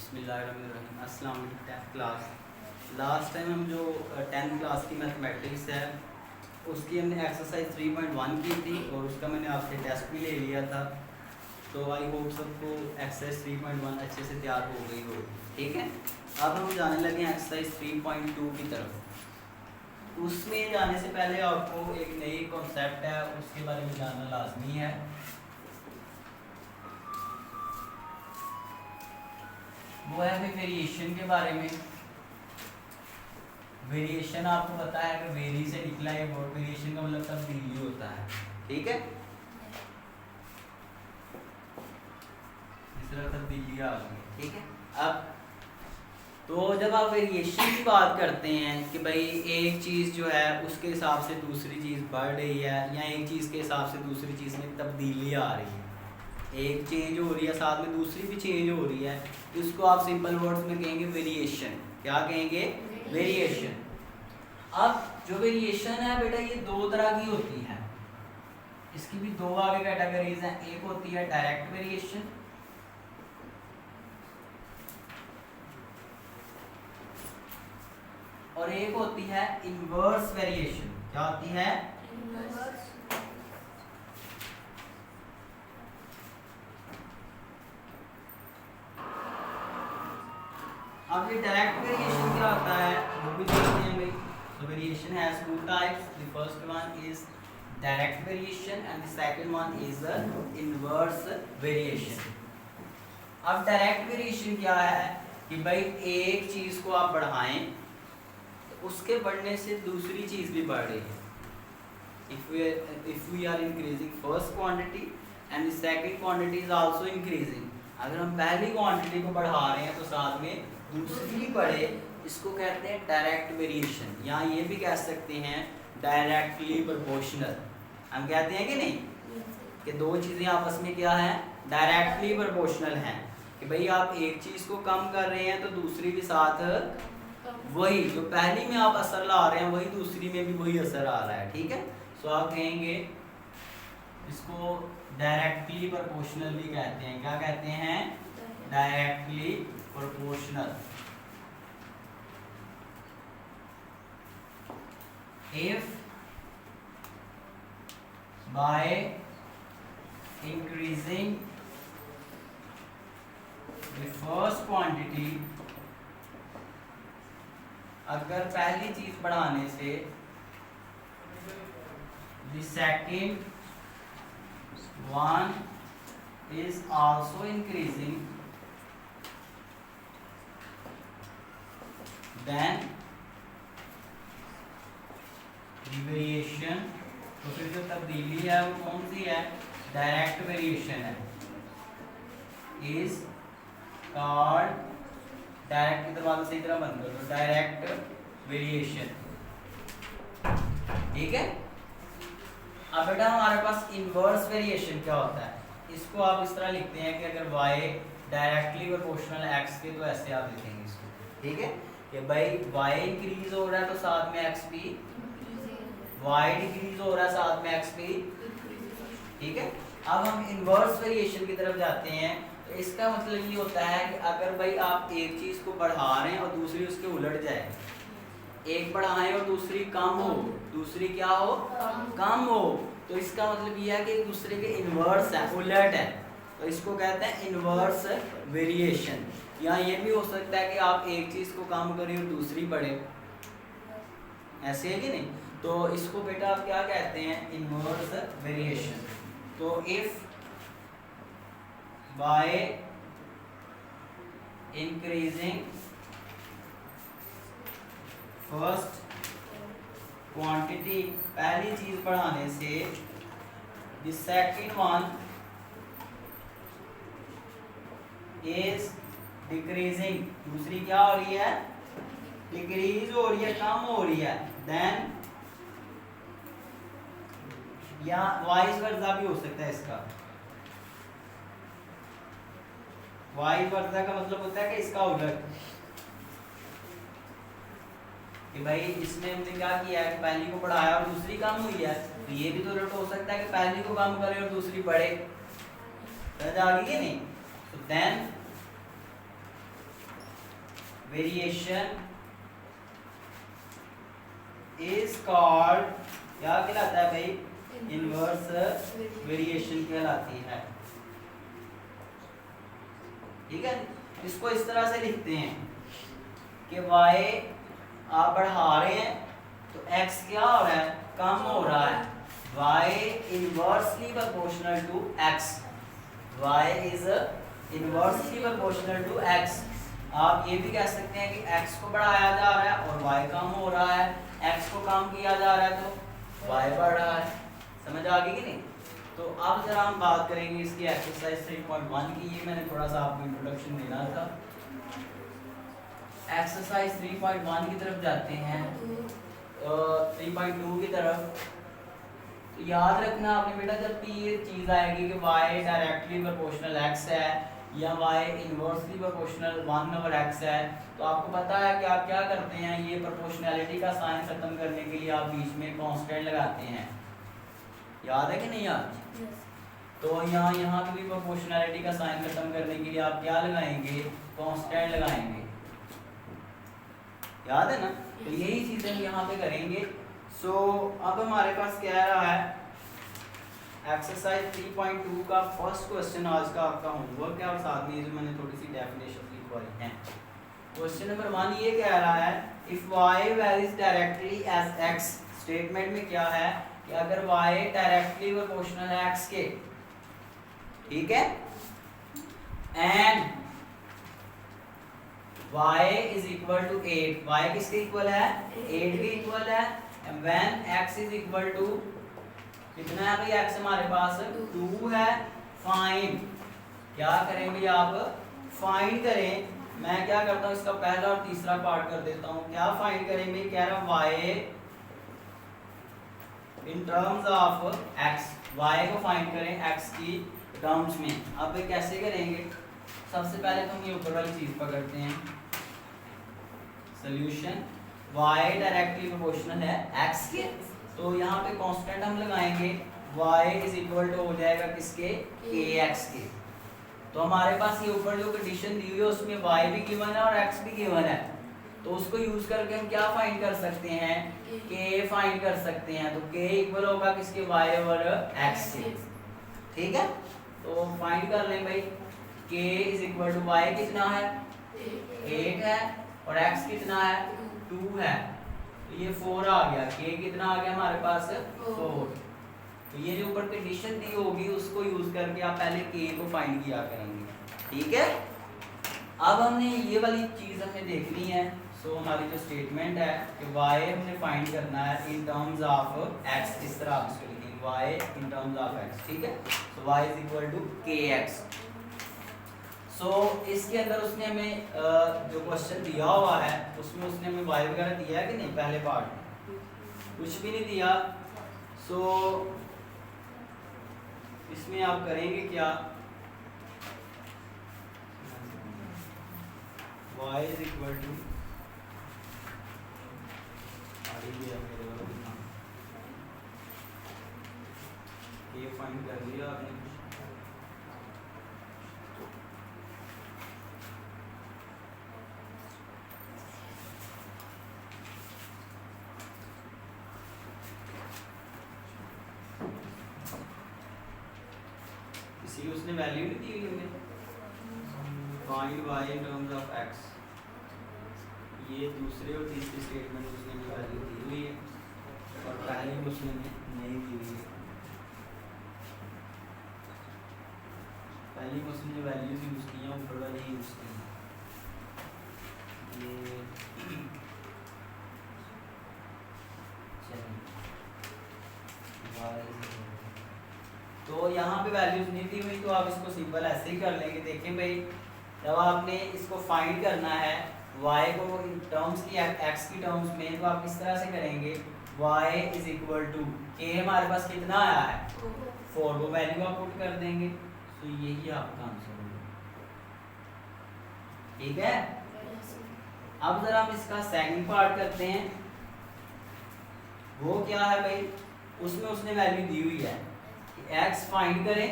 बिस्मिल्लाहिर्रहमानिर्रहीम। अस्सलाम वालेकुम। 10th क्लास, लास्ट टाइम हम जो 10th क्लास की मैथमेटिक्स है उसकी हमने एक्सरसाइज 3.1 की थी और उसका मैंने आपसे टेस्ट भी ले लिया था। तो आई होप सबको एक्सरसाइज 3.1 अच्छे से तैयार हो गई हो। ठीक है, अब हम जाने लगे हैं एक्सरसाइज 3.2 की तरफ। उसमें जाने से पहले आपको एक नई कॉन्सेप्ट है उसके बारे में जानना लाजमी है। वो है वेरिएशन के बारे में। वेरिएशन आपको पता है कि वेरी से निकला है वर्ड, वेरिएशन का मतलब तब्दीली होता है। ठीक है, इस तरह तब्दीली आ गई। ठीक है, अब तो जब आप वेरिएशन की बात करते हैं कि भाई एक चीज़ जो है उसके हिसाब से दूसरी चीज़ बढ़ रही है या एक चीज़ के हिसाब से दूसरी चीज़ में तब्दीली आ रही है, एक चेंज हो रही है साथ में दूसरी भी चेंज हो रही है, इसको आप सिंपल वर्ड्स में कहेंगे वेरिएशन। क्या कहेंगे? वेरिएशन। अब जो वेरिएशन है बेटा ये दो तरह की होती है, इसकी भी दो आगे कैटेगरीज हैं। एक होती है डायरेक्ट वेरिएशन और एक होती है इनवर्स वेरिएशन। क्या होती है? इनवर्स। अब ये डायरेक्ट वेरिएशन क्या होता है वो भी देखते हैं भाई। So variation has two types. The first one is direct variation and the second one is the inverse variation. अब डायरेक्ट वेरिएशन क्या है कि भाई एक चीज को आप बढ़ाएं तो उसके बढ़ने से दूसरी चीज भी बढ़ रही है। If we are increasing first quantity and the second quantity is also increasing, अगर हम पहली क्वांटिटी को बढ़ा रहे हैं तो साथ में दूसरी भी बढ़े, इसको कहते हैं डायरेक्ट वेरिएशन। या ये भी कह सकते हैं डायरेक्टली प्रोपोर्शनल। हम कहते हैं कि नहीं कि दो चीज़ें आपस में क्या है? डायरेक्टली प्रोपोर्शनल हैं। कि भाई आप एक चीज़ को कम कर रहे हैं तो दूसरी भी साथ वही, जो पहली में आप असर ला रहे हैं वही दूसरी में भी वही असर आ रहा है। ठीक है, सो आप कहेंगे इसको डायरेक्टली प्रोपोर्शनल भी कहते हैं। क्या कहते हैं? Directly proportional. If by increasing the first quantity, अगर पहली चीज बढ़ाने से the second one is also increasing, then variation, तो फिर जो तब्दीली है वो कौन सी है? डायरेक्ट वेरिएशन है। इज कॉल्ड, डायरेक्ट की दरवाजा सही तरह बंद कर दो, डायरेक्ट वेरिएशन। ठीक है, अब बेटा हमारे पास इनवर्स वेरिएशन क्या होता है? इसको आप इस तरह लिखते हैं कि अगर y डायरेक्टली प्रोपोर्शनल x के, तो ऐसे आप लिखेंगे इसको। ठीक है, कि भाई y इंक्रीज हो रहा है तो साथ में x भी, y डिक्रीज हो रहा है साथ में x भी। ठीक है, अब हम इनवर्स वेरिएशन की तरफ जाते हैं। तो इसका मतलब ये होता है कि अगर भाई आप एक चीज को बढ़ा रहे हैं और दूसरी उसके उलट जाए, एक बढ़ाएं और दूसरी कम हो, दूसरी क्या हो? कम हो, तो इसका मतलब ये है कि एक दूसरे के इनवर्स है, उलट है, तो इसको कहते हैं इनवर्स वेरिएशन। या ये भी हो सकता है कि आप एक चीज को कम करें और दूसरी बढ़े, ऐसे है कि नहीं? तो इसको बेटा आप क्या कहते हैं? Inverse variation. तो if by increasing first quantity, पहली चीज बढ़ाने से, the second one is decreasing, दूसरी क्या हो रही है? डिक्रीज हो रही है, कम हो रही है, देन, या वाइस वर्सा भी हो सकता है इसका। वाइस वर्सा का मतलब होता है कि इसका उलट, कि भाई इसमें हमने क्या किया है कि पहली को बढ़ाया और दूसरी कम हुई है, तो ये भी तो उलट हो सकता है कि पहली को कम करे और दूसरी बढ़े। समझ आ गई कि नहीं? तो देन वेरिएशन इज कॉल्ड, क्या कहलाता है भाई? इनवर्स वेरिएशन कहलाती है। ठीक है, इसको इस तरह से लिखते हैं कि y आप बढ़ा रहे हैं तो x क्या हो रहा है? कम हो रहा है। y inversely proportional to x, y is inversely proportional to x। आप ये भी कह सकते हैं कि x को बढ़ाया जा रहा है और y कम हो रहा है, x को कम किया जा रहा है तो y बढ़ रहा है। समझ आ गई कि नहीं? तो अब जरा हम बात करेंगे इसकी एक्सरसाइज 3.1 की। ये मैंने थोड़ा सा आपको इंट्रोडक्शन देना था। एक्सरसाइज 3.1 की तरफ जाते हैं, 3.2 की तरफ। तो याद रखना आपने बेटा, जब भी ये चीज़ आएगी कि y डायरेक्टली प्रोपोर्शनल x है या y इनवर्सली प्रोपोर्शनल 1/x है, तो आपको पता है कि आप क्या करते हैं, ये प्रोपोर्शनैलिटी का साइन खत्म करने के लिए आप बीच में कांस्टेंट लगाते हैं। याद है कि नहीं याद? तो यहाँ पे भी प्रोपोर्शनैलिटी का साइन खत्म करने के लिए आप क्या लगाएंगे? कांस्टेंट लगाएंगे। याद है ना? तो यही चीजें हम यहाँ पे करेंगे। सो अब हमारे पास क्या रहा है, एक्सरसाइज 3.2 का फर्स्ट क्वेश्चन आज का आपका होमवर्क है और साथ में जो मैंने थोड़ी सी डेफिनेशन लिखवाई है। क्वेश्चन नंबर 1 ये कह रहा है, if y varies directly as x, statement में क्या है कि अगर y डायरेक्टली प्रोपोर्शनल है x के, ठीक है, and y is equal to 8, y किसके इक्वल है? 8 के इक्वल है। And when x is equal to, कितना है भाई x हमारे पास? 2 है। फाइंड, क्या करें भाई आप? फाइंड करें। मैं क्या करता हूँ, इसका पहला और तीसरा पार्ट कर देता हूँ। क्या फाइंड करें भाई? कह रहा y in terms of x, y को फाइंड करें x की टर्म्स में। अब कैसे करेंगे? सबसे पहले तो हम ये ऊपर वाली चीज पकड़ते हैं, सॉल्यूशन y डायरेक्टली प्रोपोर्शनल है x के, तो यहाँ पे कांस्टेंट हम लगाएंगे, y इज इक्वल टू हो जाएगा किसके? kx के। तो हमारे पास ये ऊपर जो कंडीशन दी हुई है उसमें y भी गिवन है और x भी गिवन है, तो उसको यूज करके हम क्या फाइंड कर सकते हैं? k फाइंड कर सकते हैं। तो k इक्वल होगा किसके? y और x से। ठीक है, तो फाइंड कर लें भाई, k is equal to y कितना है? 8 है और x कितना है? 2 है। तो ये 4 आ गया। k कितना आ गया हमारे पास? 4। तो ये जो ऊपर कंडीशन दी होगी उसको यूज करके आप पहले k को फाइंड किया करेंगे। ठीक है, अब हमने ये वाली चीज हमें देखनी है। सो हमारी जो स्टेटमेंट है कि y हमने फाइंड करना है इन टर्म्स ऑफ x, इस तरह आप इसको लिखेंगे, y in terms of x। ठीक है, so y is equal to kx। So इसके अंदर उसने हमें जो क्वेश्चन दिया हुआ है उसमें उसने हमें y वगैरह दिया है कि नहीं? पहले पार्ट में कुछ भी नहीं दिया। सो इसमें आप करेंगे क्या? y इज इक्वल टू, ये फाइंड कर लिया आपने। किसी उसने वैल्यू नहीं दी हुई हमें, find y in terms of x। ये दूसरे और तीसरे स्टेटमेंट उसने वैल्यू दी हुई है और पहले में उसने नहीं दी हुई है। पहली में उसने वैल्यूज यूज की हैं, ऊपर वाली यूज की हैं। ये तो यहाँ पे वैल्यूज नहीं दी हुई, तो आप इसको सिंपल ऐसे ही कर लेंगे। देखें भाई, जब आपने इसको फाइंड करना है y को टर्म्स की x की टर्म्स में, तो आप किस तरह से करेंगे? y is equal to k, हमारे पास कितना आया है? 4, वो वैल्यू आप पुट कर देंगे। तो यही आपका आंसर होगा। ठीक है, अब जरा हम इसका सेकंड पार्ट करते हैं। वो क्या है भाई? उसमें उसने वैल्यू दी हुई है कि x फाइंड करें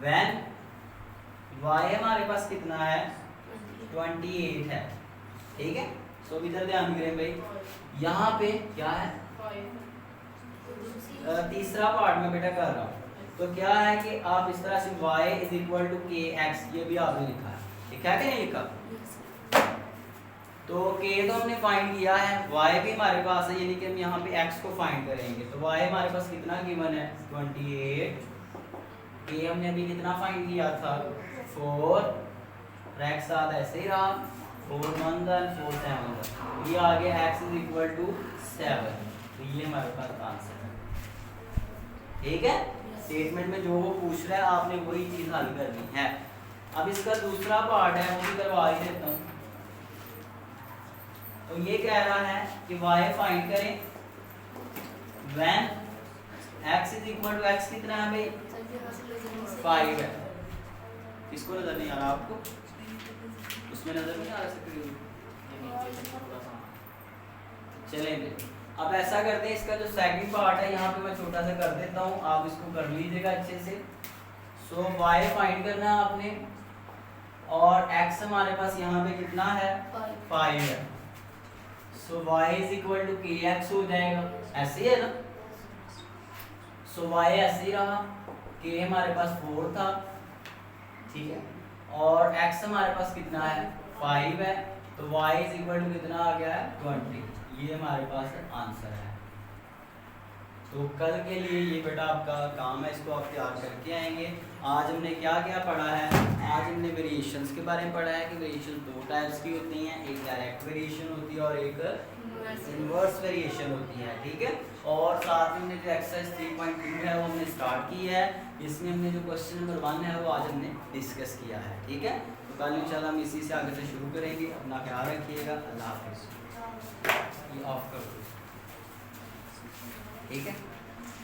व्हेन y हमारे पास कितना है? 28 है। ठीक है। सो इधर ध्यान करें भाई, यहाँ पे क्या है, तीसरा पार्ट में बेटा कर रहा हूँ। तो क्या है कि आप इस तरह से y इज इक्वल टू के एक्स, ये भी आपने लिखा है, लिखा है कि नहीं लिखा? तो k तो हमने फाइंड किया है, y भी हमारे पास है, यानी कि हम यहाँ पे x को फाइंड करेंगे। तो y हमारे पास कितना गिवन है 28, k हमने अभी कितना फाइंड किया था 4, x साथ ऐसे ही रहा 4 1 4 7, ये आ गया x इज इक्वल टू 7। तो ये हमारे पास आंसर है, ठीक है। स्टेटमेंट में जो वो पूछ रहा है आपने वही चीज हल करनी है। अब इसका दूसरा पार्ट है, वो भी करवा ही देता हूँ। तो ये कह रहा है कि y फाइंड करें when x is equal to x कितना है भाई 5 है। किसको नजर नहीं आ रहा आपको? उसमें नजर नहीं आ रहा स्क्रीन? चलें अब ऐसा करते हैं, इसका जो सेकंड पार्ट है यहाँ पे मैं छोटा सा कर देता हूँ, आप इसको कर लीजिएगा अच्छे से। सो y फाइंड करना है आपने, और x हमारे पास यहाँ पे कितना है 5 है। So y is equal to के एक्स हो जाएगा, ऐसे ही है ना। सो y ऐसे ही रहा, k हमारे पास 4 था, ठीक है, और x हमारे पास कितना है 5 है। तो y इज इक्वल टू कितना आ गया है 20, ये हमारे पास आंसर है। तो कल के लिए ये बेटा आपका काम है, इसको आप तैयार करके आएंगे। आज हमने क्या क्या पढ़ा है, आज हमने वेरिएशंस के बारे में पढ़ा है कि वेरिएशन दो टाइप्स की होती हैं, एक डायरेक्ट वेरिएशन होती है और एक इनवर्स वेरिएशन होती है, ठीक है। और साथ में हमने जो एक्सरसाइज 3.2 है वो हमने स्टार्ट की है, इसमें हमने जो क्वेश्चन नंबर 1 है वो आज हमने डिस्कस किया है, ठीक है। तो कल इंशाल्लाह हम इसी से आगे से शुरू करेंगे। अपना ख्याल रखिएगा, अल्लाह हाफिज़। ये ऑफ कर दो, ठीक है।